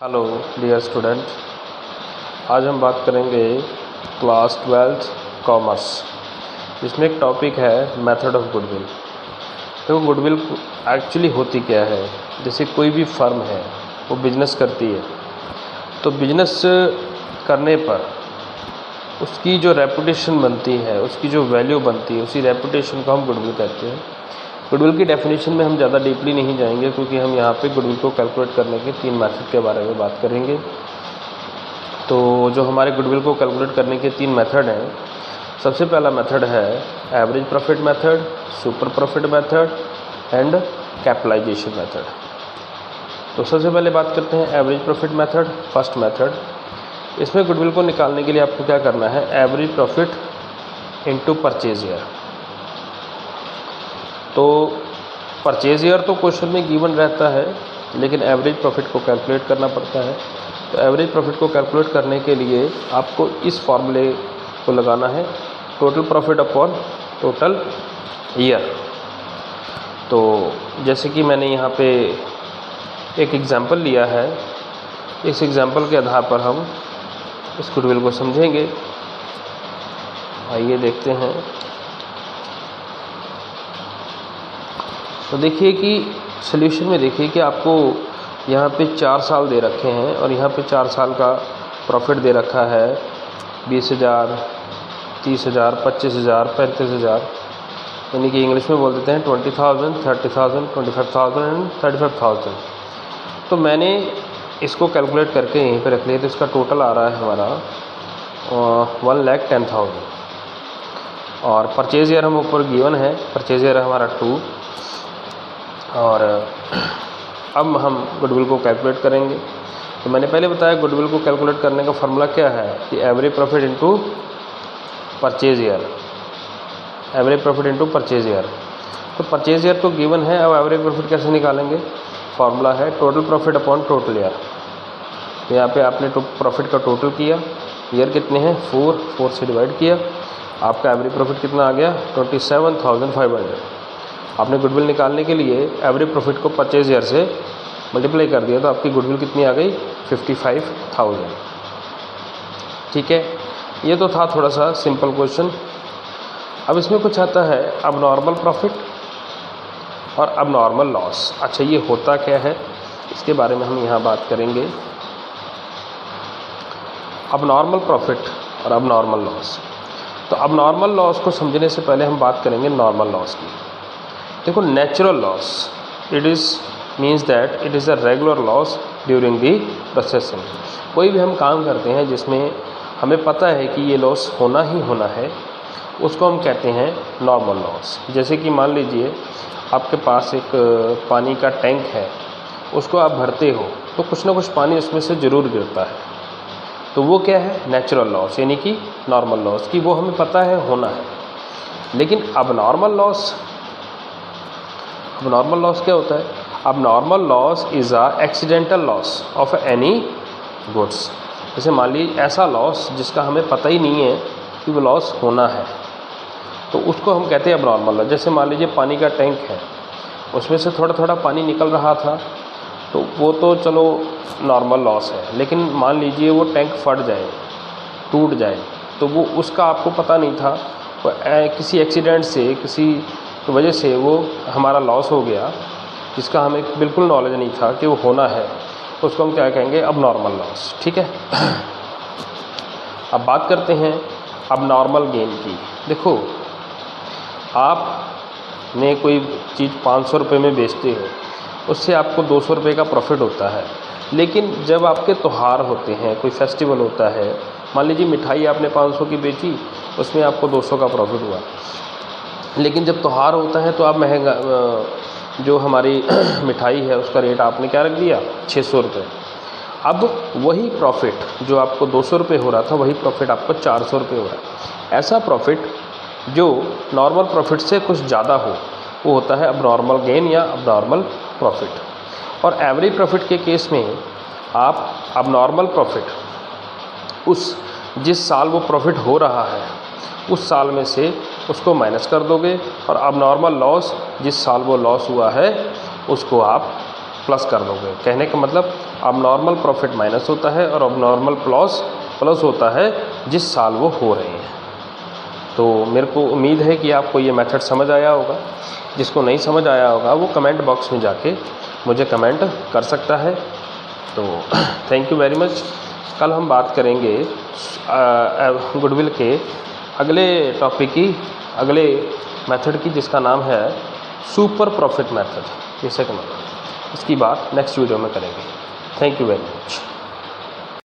Hello dear student, आज हम बात करेंगे क्लास 12th कॉमर्स। इसमें एक टॉपिक है मेथड ऑफ गुडविल। तो गुडविल एक्चुअली होती क्या है। जैसे कोई भी फर्म है वो बिजनेस करती है, तो बिजनेस करने पर उसकी जो रेपुटेशन बनती है, उसकी जो वैल्यू बनती है, उसी रेपुटेशन को हम गुडविल कहते हैं। गुडविल की डेफिनेशन में हम ज़्यादा डीपली नहीं जाएंगे, क्योंकि हम यहाँ पे गुडविल को कैलकुलेट करने के 3 मेथड के बारे में बात करेंगे। तो जो हमारे गुडविल को कैलकुलेट करने के 3 मेथड हैं, सबसे पहला मेथड है average profit method, super profit method and capitalisation method. तो सबसे पहले बात करते हैं average profit method, first method. इसमें गुडविल को निकालने के लिए आपको क्या करना है, average profit into purchase year. तो परचेज ईयर तो क्वेश्चन में गिवन रहता है, लेकिन एवरेज प्रॉफिट को कैलकुलेट करना पड़ता है। तो एवरेज प्रॉफिट को कैलकुलेट करने के लिए आपको इस फॉर्मूले को लगाना है, total profit upon total year. तो जैसे कि मैंने यहाँ पे एक एग्जांपल लिया है, इस एग्जांपल के आधार पर हम इस गुडविल को समझेंगे। आइए देखते हैं। तो देखिए कि सॉल्यूशन में देखिए कि आपको यहाँ पे 4 साल दे रखे हैं और यहाँ पे 4 साल का प्रॉफिट दे रखा है 20,000, 30,000, 25,000, 35,000, यानी कि इंग्लिश में बोल देते हैं 20,000, 30,000, 25,000 एंड 35,000। तो मैंने इसको कैलकुलेट करके यहीं पे रख लिया। तो इसका टोटल आ रहा है हमारा 1,10,000। और परचेज ईयर हम ऊपर गिवन है, परचेज ईयर हमारा 2। और अब हम गुडविल को कैलकुलेट करेंगे। तो मैंने पहले बताया गुडविल को कैलकुलेट करने का फार्मूला क्या है कि average profit into purchase year, average profit into purchase year. तो परचेज ईयर तो गिवन है, अब एवरेज प्रॉफिट कैसे निकालेंगे। फार्मूला है total profit upon total year. तो यहाँ पे आपने प्रॉफिट का टोटल किया, ईयर कितने हैं 4 से डिवाइड किया, आपका एवरेज प्रॉफिट कितना आ गया 27,500। आपने गुडविल निकालने के लिए एवरेज प्रॉफिट को परचेज ईयर से मल्टीप्लाई कर दिया, तो आपकी गुडविल कितनी आ गई 55,000। ठीक है, ये तो था थोड़ा सा सिंपल क्वेश्चन। अब इसमें कुछ आता है अब नॉर्मल प्रॉफिट और अब नॉर्मल लॉस। अच्छा, ये होता क्या है इसके बारे में हम यहाँ बात करेंगे। अब नॉर्मल प्रॉफिट और अब नॉर्मल लॉस। तो अब नॉर्मल लॉस को समझने से पहले हम बात करेंगे नॉर्मल लॉस की। देखो, natural loss it is means that it is a regular loss during the processing. कोई भी हम काम करते हैं जिसमें हमें पता है कि ये लॉस होना ही होना है, उसको हम कहते हैं नॉर्मल लॉस। जैसे कि मान लीजिए आपके पास एक पानी का टैंक है, उसको आप भरते हो तो कुछ ना कुछ पानी उसमें से ज़रूर गिरता है। तो वो क्या है, नेचुरल लॉस, यानी कि नॉर्मल लॉस की वो हमें पता है होना है। लेकिन अब नॉर्मल लॉस क्या होता है। अब normal loss is a accidental loss of any goods. जैसे मान लीजिए ऐसा लॉस जिसका हमें पता ही नहीं है कि वो लॉस होना है, तो उसको हम कहते हैं अब नॉर्मल लॉस। जैसे मान लीजिए पानी का टैंक है, उसमें से थोड़ा थोड़ा पानी निकल रहा था, तो वो तो चलो नॉर्मल लॉस है। लेकिन मान लीजिए वो टैंक फट जाए, टूट जाए, तो वो उसका आपको पता नहीं था, किसी एक्सीडेंट से, किसी वजह से वो हमारा लॉस हो गया, जिसका हमें बिल्कुल नॉलेज नहीं था कि वो होना है, तो उसको हम क्या कहेंगे, अब नॉर्मल लॉस। ठीक है। अब बात करते हैं अब नॉर्मल गेन की। देखो, आपने कोई चीज़ 500 रुपये में बेचते हो, उससे आपको 200 रुपये का प्रॉफिट होता है। लेकिन जब आपके त्यौहार होते हैं, कोई फेस्टिवल होता है, मान लीजिए मिठाई आपने 500 की बेची, उसमें आपको 200 का प्रॉफिट हुआ। लेकिन जब त्यौहार होता है तो आप महंगा जो हमारी मिठाई है उसका रेट आपने क्या रख दिया 600 रुपये। अब वही प्रॉफिट जो आपको 200 रुपये हो रहा था, वही प्रॉफिट आपको 400 रुपये हो रहा है। ऐसा प्रॉफिट जो नॉर्मल प्रॉफिट से कुछ ज़्यादा हो, वो होता है अब नॉर्मल गेन या अब नॉर्मल प्रॉफिट। और एवरेज प्रॉफिट के केस में आप अब नॉर्मल प्रॉफिट जिस साल वो प्रॉफिट हो रहा है उस साल में से उसको माइनस कर दोगे, और अब नॉर्मल लॉस जिस साल वो लॉस हुआ है उसको आप प्लस कर दोगे। कहने का मतलब अब नॉर्मल प्रॉफिट माइनस होता है और अब नॉर्मल प्लस होता है जिस साल वो हो रहे हैं। तो मेरे को उम्मीद है कि आपको ये मेथड समझ आया होगा। जिसको नहीं समझ आया होगा वो कमेंट बॉक्स में जाके मुझे कमेंट कर सकता है। तो थैंक यू वेरी मच। कल हम बात करेंगे गुडविल के अगले टॉपिक की, अगले मेथड की, जिसका नाम है सुपर प्रॉफिट मेथड। ये सेकंड, इसकी बात नेक्स्ट वीडियो में करेंगे। Thank you very much.